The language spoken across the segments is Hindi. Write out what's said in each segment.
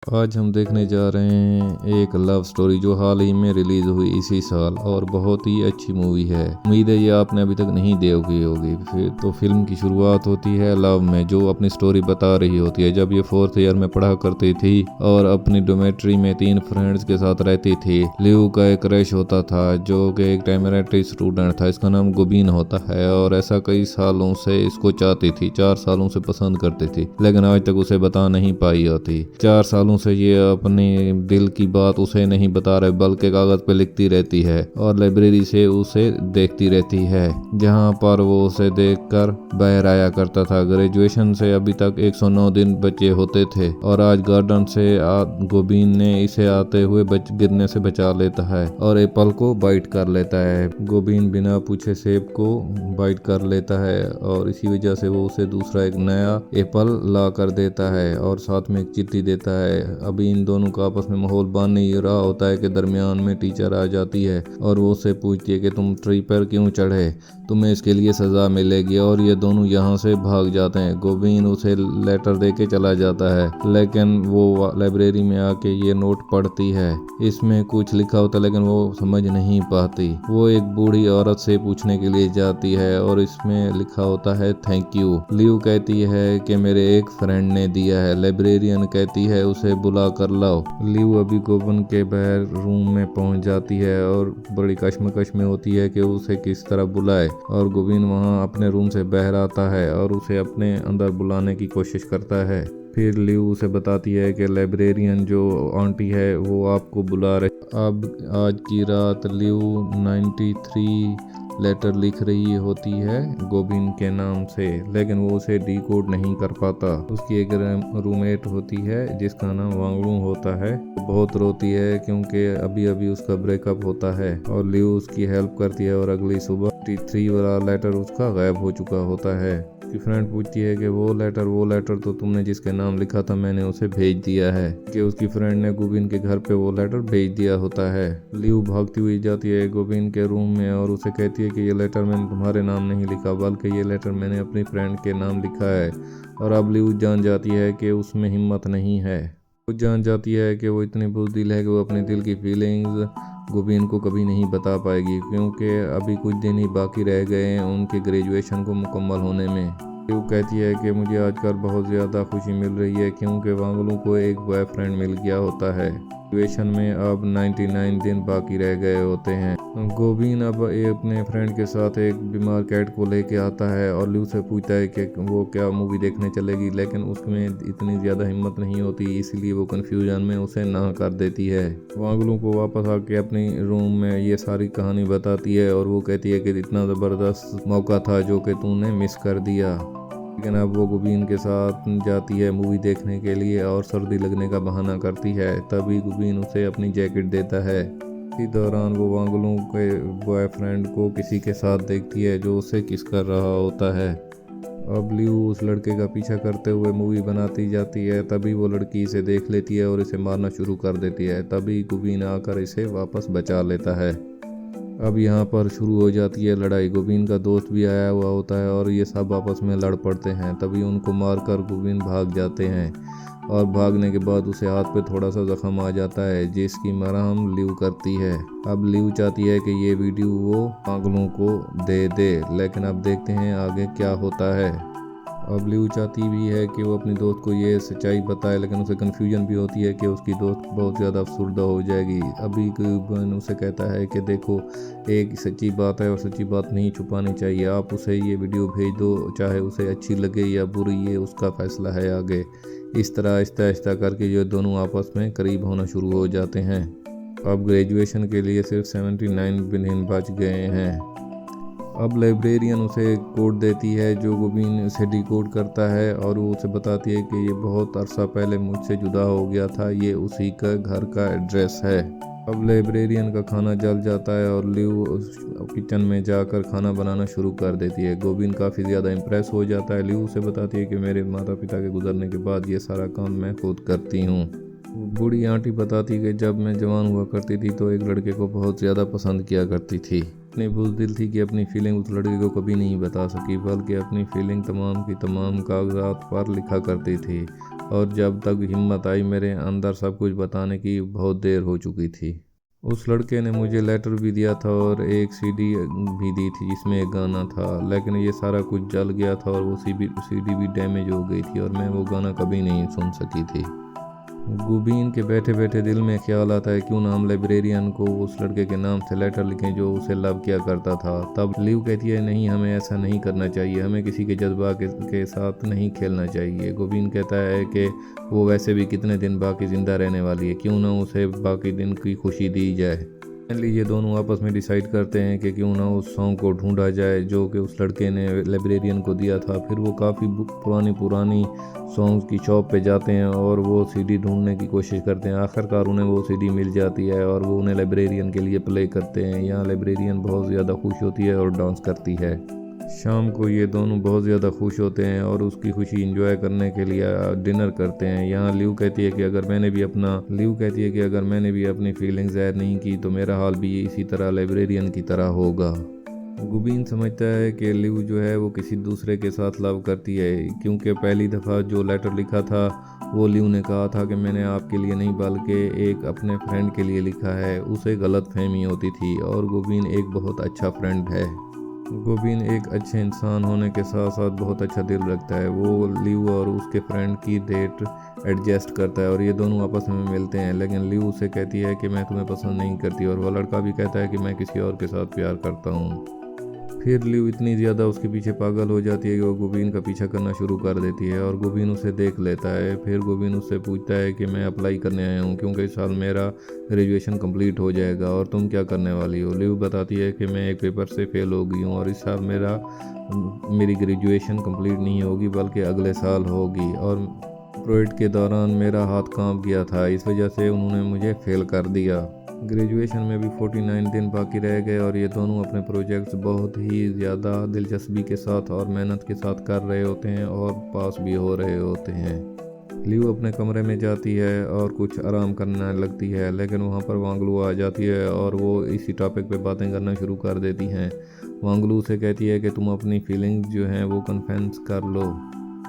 आज हम देखने जा रहे हैं एक लव स्टोरी जो हाल ही में रिलीज हुई इसी साल और बहुत ही अच्छी मूवी है। उम्मीद है ये आपने अभी तक नहीं देखी होगी। फिर तो फिल्म की शुरुआत होती है लव में, जो अपनी स्टोरी बता रही होती है। जब ये 4th ईयर में पढ़ा करती थी और अपनी डोमेट्री में 3 फ्रेंड्स के साथ रहती थी। लिव का एक क्रश होता था जो कि एक टेमरेटरी स्टूडेंट था, इसका नाम गुबीन होता है और ऐसा कई सालों से इसको चाहती थी, 4 सालों से पसंद करती थी, लेकिन आज तक उसे बता नहीं पाई होती। 4 सालों से ये अपने दिल की बात उसे नहीं बता रहे, बल्कि कागज पे लिखती रहती है और लाइब्रेरी से उसे देखती रहती है, जहाँ पर वो उसे देखकर बाहर आया करता था। ग्रेजुएशन से अभी तक 109 दिन बचे होते थे और आज गार्डन से गोबीन ने इसे आते हुए गिरने से बचा लेता है और एप्पल को बाइट कर लेता है। गोबीन बिना पूछे सेब को बाइट कर लेता है और इसी वजह से वो उसे दूसरा एक नया एप्पल ला कर देता है और साथ में एक चिट्ठी देता है। अभी इन दोनों का आपस में माहौल बन नहीं रहा होता है कि दरमियान में टीचर आ जाती है और वो उससे पूछती है कि तुम ट्री पर क्यों चढ़े, तुम्हें इसके लिए सजा मिलेगी, और ये दोनों यहाँ से भाग जाते हैं। गोबीन उसे लेटर दे के चला जाता है, लेकिन वो लाइब्रेरी में आके ये नोट पढ़ती है। इसमें कुछ लिखा होता है लेकिन वो समझ नहीं पाती। वो एक बूढ़ी औरत से पूछने के लिए जाती है और इसमें लिखा होता है थैंक यू। लिव कहती है कि मेरे एक फ्रेंड ने दिया है। लाइब्रेरियन कहती है उसे बुला कर लाओ। लिव अभी गोबन के बाहर रूम में पहुंच जाती है और बड़ी कश्मकश में होती है कि उसे किस तरह बुलाए, और गोविंद वहां अपने रूम से बाहर आता है और उसे अपने अंदर बुलाने की कोशिश करता है। फिर लिव उसे बताती है कि लाइब्रेरियन जो आंटी है वो आपको बुला रही। अब आज की रात लिव 93 लेटर लिख रही होती है गोबिन के नाम से, लेकिन वो उसे डिकोड नहीं कर पाता। उसकी एक रूममेट होती है जिसका नाम वांगलू होता है। बहुत रोती है क्योंकि अभी अभी उसका ब्रेकअप होता है और लिव उसकी हेल्प करती है और अगली सुबह 3 वाला लेटर उसका गायब हो चुका होता है। उसकी फ्रेंड पूछती है कि वो लेटर तो तुमने जिसके नाम लिखा था मैंने उसे भेज दिया है, कि उसकी फ्रेंड ने गोबिन के घर पे वो लेटर भेज दिया होता है। लिव भागती हुई जाती है गोबिन के रूम में और उसे कहती है कि ये लेटर मैंने तुम्हारे नाम नहीं लिखा, बल्कि ये लेटर मैंने अपनी फ्रेंड के नाम लिखा है। और अब लिव जान जाती है कि उसमें हिम्मत नहीं है। वो जान जाती है कि वो इतनी बुज़दिल है कि वो अपने दिल की फीलिंग्स गोबिन को कभी नहीं बता पाएगी, क्योंकि अभी कुछ दिन ही बाकी रह गए हैं उनके ग्रेजुएशन को मुकम्मल होने में। वो कहती है कि मुझे आजकल बहुत ज़्यादा खुशी मिल रही है क्योंकि वांगलू को एक बॉयफ्रेंड मिल गया होता है। ग्रेजुएशन में अब 99 दिन बाकी रह गए होते हैं। गोबिन अब अपने फ्रेंड के साथ एक बीमार कैट को लेके आता है और लिव से पूछता है कि वो क्या मूवी देखने चलेगी, लेकिन उसमें इतनी ज़्यादा हिम्मत नहीं होती, इसलिए वो कन्फ्यूजन में उसे ना कर देती है। वांगलू को वापस आके अपनी रूम में ये सारी कहानी बताती है और वो कहती है कि इतना ज़बरदस्त मौका था जो कि तूने मिस कर दिया। लेकिन अब वो गुबीन के साथ जाती है मूवी देखने के लिए और सर्दी लगने का बहाना करती है। तभी गुबीन उसे अपनी जैकेट देता है। इसी दौरान वो वांगलू के बॉयफ्रेंड को किसी के साथ देखती है जो उसे किस कर रहा होता है। अब लिव उस लड़के का पीछा करते हुए मूवी बनाती जाती है। तभी वो लड़की इसे देख लेती है और इसे मारना शुरू कर देती है। तभी गुबीन आकर इसे वापस बचा लेता है। अब यहाँ पर शुरू हो जाती है लड़ाई। गोबिन का दोस्त भी आया हुआ होता है और ये सब आपस में लड़ पड़ते हैं। तभी उनको मारकर गोबिन भाग जाते हैं और भागने के बाद उसे हाथ पे थोड़ा सा जख्म आ जाता है जिसकी मरहम लिव करती है। अब लिव चाहती है कि ये वीडियो वो पागलों को दे, लेकिन अब देखते हैं आगे क्या होता है। अब लिव चाहती भी है कि वो अपनी दोस्त को ये सच्चाई बताए, लेकिन उसे कन्फ्यूजन भी होती है कि उसकी दोस्त बहुत ज़्यादा अफसुर्दा हो जाएगी। अभी गोबिन उसे कहता है कि देखो, एक सच्ची बात है और सच्ची बात नहीं छुपानी चाहिए। आप उसे ये वीडियो भेज दो, चाहे उसे अच्छी लगे या बुरी, ये उसका फैसला है आगे। इस तरह आहिस्ता आहिस्ता करके ये दोनों आपस में करीब होना शुरू हो जाते हैं। अब ग्रेजुएशन के लिए सिर्फ 79 दिन बच गए हैं। अब लाइब्रेरियन उसे कोड देती है जो गोबिन उसे डिकोड करता है और वो उसे बताती है कि ये बहुत अरसा पहले मुझसे जुदा हो गया था, ये उसी का घर का एड्रेस है। अब लाइब्रेरियन का खाना जल जाता है और लिव किचन में जाकर खाना बनाना शुरू कर देती है। गोबिन काफ़ी ज़्यादा इम्प्रेस हो जाता है। लिव उसे बताती है कि मेरे माता पिता के गुजरने के बाद ये सारा काम मैं खुद करती हूँ। बूढ़ी आंटी बताती कि जब मैं जवान हुआ करती थी तो एक लड़के को बहुत ज़्यादा पसंद किया करती थी। इतनी बुज़दिल थी कि अपनी फीलिंग उस लड़के को कभी नहीं बता सकी, बल्कि अपनी फीलिंग तमाम की तमाम कागजात पर लिखा करती थी। और जब तक हिम्मत आई मेरे अंदर सब कुछ बताने की बहुत देर हो चुकी थी। उस लड़के ने मुझे लेटर भी दिया था और एक सीडी भी दी थी जिसमें एक गाना था, लेकिन ये सारा कुछ जल गया था और वो सीडी भी डैमेज हो गई थी और मैं वो गाना कभी नहीं सुन सकी थी। गुबीन के बैठे बैठे दिल में ख्याल आता है क्यों ना हम लाइब्रेरियन को उस लड़के के नाम से लेटर लिखें जो उसे लव किया करता था। तब लिव कहती है नहीं, हमें ऐसा नहीं करना चाहिए, हमें किसी के जज्बा के साथ नहीं खेलना चाहिए। गुबीन कहता है कि वो वैसे भी कितने दिन बाकी ज़िंदा रहने वाली है, क्यों ना उसे बाकी दिन की खुशी दी जाए। फाइनली ये दोनों आपस में डिसाइड करते हैं कि क्यों ना उस सॉन्ग को ढूंढा जाए जो कि उस लड़के ने लाइब्रेरियन को दिया था। फिर वो काफ़ी पुरानी सॉन्ग्स की शॉप पे जाते हैं और वो सीडी ढूंढने की कोशिश करते हैं। आखिरकार उन्हें वो सीडी मिल जाती है और वो उन्हें लाइब्रेरियन के लिए प्ले करते हैं। यहाँ लाइब्रेरियन बहुत ज़्यादा खुश होती है और डांस करती है। शाम को ये दोनों बहुत ज़्यादा खुश होते हैं और उसकी खुशी एंजॉय करने के लिए डिनर करते हैं। यहाँ लिव कहती है कि अगर मैंने भी अपनी फीलिंग्स ज़ाहिर नहीं की तो मेरा हाल भी इसी तरह लाइब्रेरियन की तरह होगा। गुबीन समझता है कि लिव जो है वो किसी दूसरे के साथ लव करती है, क्योंकि पहली दफ़ा जो लेटर लिखा था वो लिव ने कहा था कि मैंने आपके लिए नहीं बल्कि एक अपने फ्रेंड के लिए लिखा है। उसे गलत फहमी होती थी और गुबीन एक बहुत अच्छा फ्रेंड है। गुबीन एक अच्छे इंसान होने के साथ साथ बहुत अच्छा दिल रखता है। वो लिव और उसके फ्रेंड की डेट एडजस्ट करता है और ये दोनों आपस में मिलते हैं, लेकिन लिव उसे कहती है कि मैं तुम्हें पसंद नहीं करती और वह लड़का भी कहता है कि मैं किसी और के साथ प्यार करता हूँ। फिर लिव इतनी ज़्यादा उसके पीछे पागल हो जाती है कि वो गुबीन का पीछा करना शुरू कर देती है और गुबीन उसे देख लेता है। फिर गुबीन उससे पूछता है कि मैं अप्लाई करने आया हूँ क्योंकि इस साल मेरा ग्रेजुएशन कंप्लीट हो जाएगा और तुम क्या करने वाली हो। लिव बताती है कि मैं एक पेपर से फेल हो गई हूँ और इस साल मेरी ग्रेजुएशन कंप्लीट नहीं होगी बल्कि अगले साल होगी और प्रोजेक्ट के दौरान मेरा हाथ कांप गया था, इस वजह से उन्होंने मुझे फेल कर दिया। ग्रेजुएशन में भी 49 दिन बाकी रह गए और ये दोनों अपने प्रोजेक्ट्स बहुत ही ज़्यादा दिलचस्पी के साथ और मेहनत के साथ कर रहे होते हैं और पास भी हो रहे होते हैं। लिव अपने कमरे में जाती है और कुछ आराम करने लगती है, लेकिन वहाँ पर वांगलू आ जाती है और वो इसी टॉपिक पे बातें करना शुरू कर देती हैं। वांगलू से कहती है कि तुम अपनी फीलिंग्स जो हैं वो कन्फेस कर लो,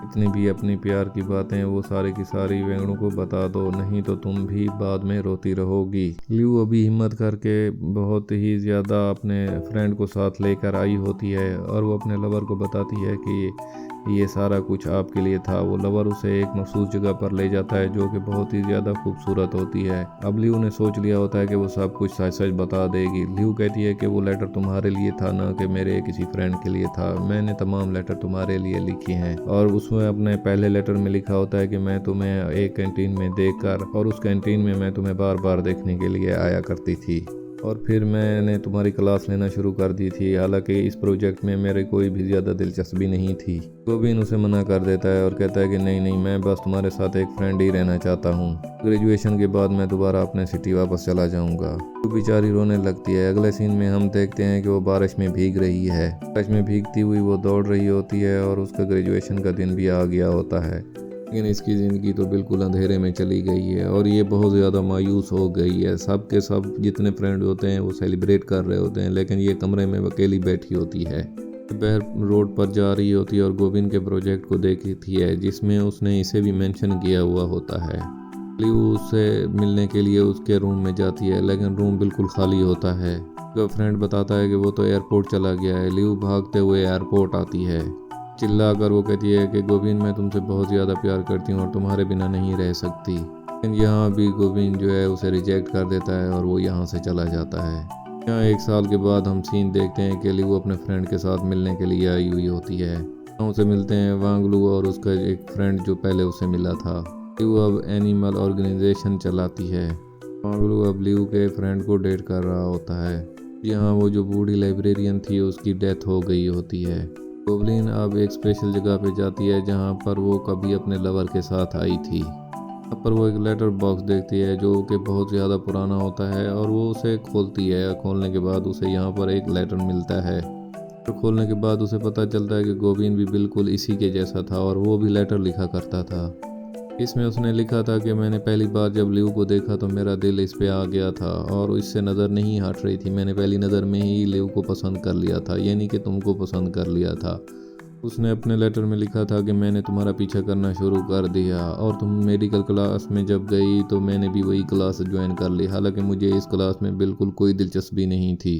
इतनी भी अपनी प्यार की बातें वो सारी की सारी वेंगड़ों को बता दो, नहीं तो तुम भी बाद में रोती रहोगी। लिव अभी हिम्मत करके बहुत ही ज़्यादा अपने फ्रेंड को साथ लेकर आई होती है और वो अपने लवर को बताती है कि ये सारा कुछ आपके लिए था। वो लवर उसे एक मखसूस जगह पर ले जाता है जो कि बहुत ही ज़्यादा खूबसूरत होती है। अब लिव ने सोच लिया होता है कि वो सब कुछ सच सच बता देगी। लिव कहती है कि वो लेटर तुम्हारे लिए था, ना कि मेरे किसी फ्रेंड के लिए था। मैंने तमाम लेटर तुम्हारे लिए लिखे हैं और उसमें अपने पहले लेटर में लिखा होता है कि मैं तुम्हें एक कैंटीन में देखकर और उस कैंटीन में मैं तुम्हें बार बार देखने के लिए आया करती थी और फिर मैंने तुम्हारी क्लास लेना शुरू कर दी थी। हालांकि इस प्रोजेक्ट में मेरे कोई भी ज़्यादा दिलचस्पी नहीं थी। गोबिन उसे मना कर देता है और कहता है कि नहीं, मैं बस तुम्हारे साथ एक फ्रेंड ही रहना चाहता हूँ। ग्रेजुएशन के बाद मैं दोबारा अपने सिटी वापस चला जाऊँगा। तो बेचारी रोने लगती है। अगले सीन में हम देखते हैं कि वो बारिश में भीग रही है। बारिश में भीगती हुई वो दौड़ रही होती है और उसका ग्रेजुएशन का दिन भी आ गया होता है, लेकिन इसकी ज़िंदगी तो बिल्कुल अंधेरे में चली गई है और ये बहुत ज़्यादा मायूस हो गई है। सब के सब जितने फ्रेंड होते हैं वो सेलिब्रेट कर रहे होते हैं, लेकिन ये कमरे में अकेली बैठी होती है। बहर रोड पर जा रही होती है और गोविंद के प्रोजेक्ट को देखती है जिसमें उसने इसे भी मेंशन किया हुआ होता है। लिव उससे मिलने के लिए उसके रूम में जाती है, लेकिन रूम बिल्कुल खाली होता है। उसका फ्रेंड बताता है कि वो तो एयरपोर्ट चला गया है। लिव भागते हुए एयरपोर्ट आती है। चिल्ला कर वो कहती है कि गोविंद, मैं तुमसे बहुत ज़्यादा प्यार करती हूँ और तुम्हारे बिना नहीं रह सकती। लेकिन यहाँ भी गोविंद जो है उसे रिजेक्ट कर देता है और वो यहाँ से चला जाता है। यहाँ 1 साल के बाद हम सीन देखते हैं कि लिव अपने फ्रेंड के साथ मिलने के लिए आई हुई होती है। उसे मिलते हैं वांगलू और उसका एक फ्रेंड जो पहले उसे मिला था। लिव अब एनिमल ऑर्गेनाइजेशन चलाती है। वांगलू अब लिव के फ्रेंड को डेट कर रहा होता है। यहाँ वो जो बूढ़ी लाइब्रेरियन थी उसकी डेथ हो गई होती है। गोवलिन अब एक स्पेशल जगह पे जाती है जहाँ पर वो कभी अपने लवर के साथ आई थी। यहाँ पर वो एक लेटर बॉक्स देखती है जो कि बहुत ज़्यादा पुराना होता है और वो उसे खोलती है। खोलने के बाद उसे यहाँ पर एक लेटर मिलता है। लेटर खोलने के बाद उसे पता चलता है कि गोविंद भी बिल्कुल इसी के जैसा था और वो भी लेटर लिखा करता था। इसमें उसने लिखा था कि मैंने पहली बार जब लिव को देखा तो मेरा दिल इस पे आ गया था और इससे नज़र नहीं हट रही थी। मैंने पहली नज़र में ही लिव को पसंद कर लिया था, यानी कि तुमको पसंद कर लिया था। उसने अपने लेटर में लिखा था कि मैंने तुम्हारा पीछा करना शुरू कर दिया और तुम मेडिकल क्लास में जब गई तो मैंने भी वही क्लास ज्वाइन कर ली, हालांकि मुझे इस क्लास में बिल्कुल कोई दिलचस्पी नहीं थी।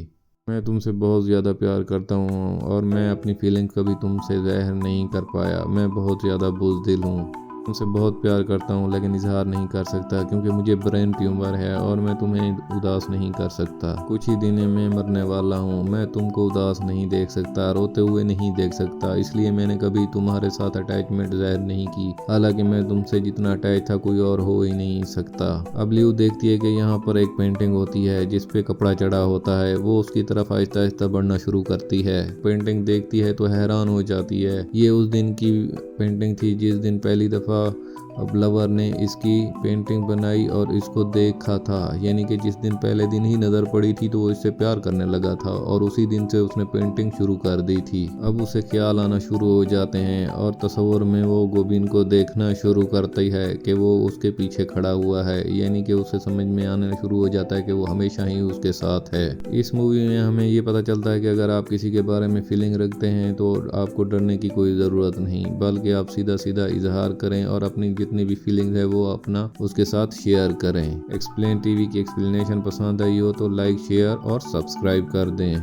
मैं तुमसे बहुत ज़्यादा प्यार करता हूँ और मैं अपनी फीलिंग्स कभी तुमसे ज़ाहिर नहीं कर पाया। मैं बहुत ज़्यादा बुज़दिल हूँ, तुमसे बहुत प्यार करता हूँ लेकिन इजहार नहीं कर सकता क्योंकि मुझे ब्रेन ट्यूमर है और मैं तुम्हें उदास नहीं कर सकता। कुछ ही दिनों में मरने वाला हूँ। मैं तुमको उदास नहीं देख सकता, रोते हुए नहीं देख सकता, इसलिए मैंने कभी तुम्हारे साथ अटैचमेंट जाहिर नहीं की। हालांकि मैं तुमसे जितना अटैच था कोई और हो ही नहीं सकता। अब लियू देखती है कि यहाँ पर एक पेंटिंग होती है जिस पे कपड़ा चढ़ा होता है। वो उसकी तरफ आहिस्ता आहिस्ता बढ़ना शुरू करती है। पेंटिंग देखती है तो हैरान हो जाती है। ये उस दिन की पेंटिंग थी जिस दिन पहली दफ़ा अब लवर ने इसकी पेंटिंग बनाई और इसको देखा था, यानी कि जिस दिन पहले दिन ही नज़र पड़ी थी तो वो इससे प्यार करने लगा था और उसी दिन से उसने पेंटिंग शुरू कर दी थी। अब उसे ख्याल आना शुरू हो जाते हैं और तस्वर में वो गोबिन को देखना शुरू करती है कि वो उसके पीछे खड़ा हुआ है, यानी कि उसे समझ में आने शुरू हो जाता है कि वो हमेशा ही उसके साथ है। इस मूवी में हमें ये पता चलता है कि अगर आप किसी के बारे में फीलिंग रखते हैं तो आपको डरने की कोई ज़रूरत नहीं, बल्कि आप सीधा सीधा इजहार करें और अपनी जितनी भी फीलिंग है वो अपना उसके साथ शेयर करें। एक्सप्लेन टीवी की एक्सप्लेनेशन पसंद आई हो तो लाइक, शेयर और सब्सक्राइब कर दें।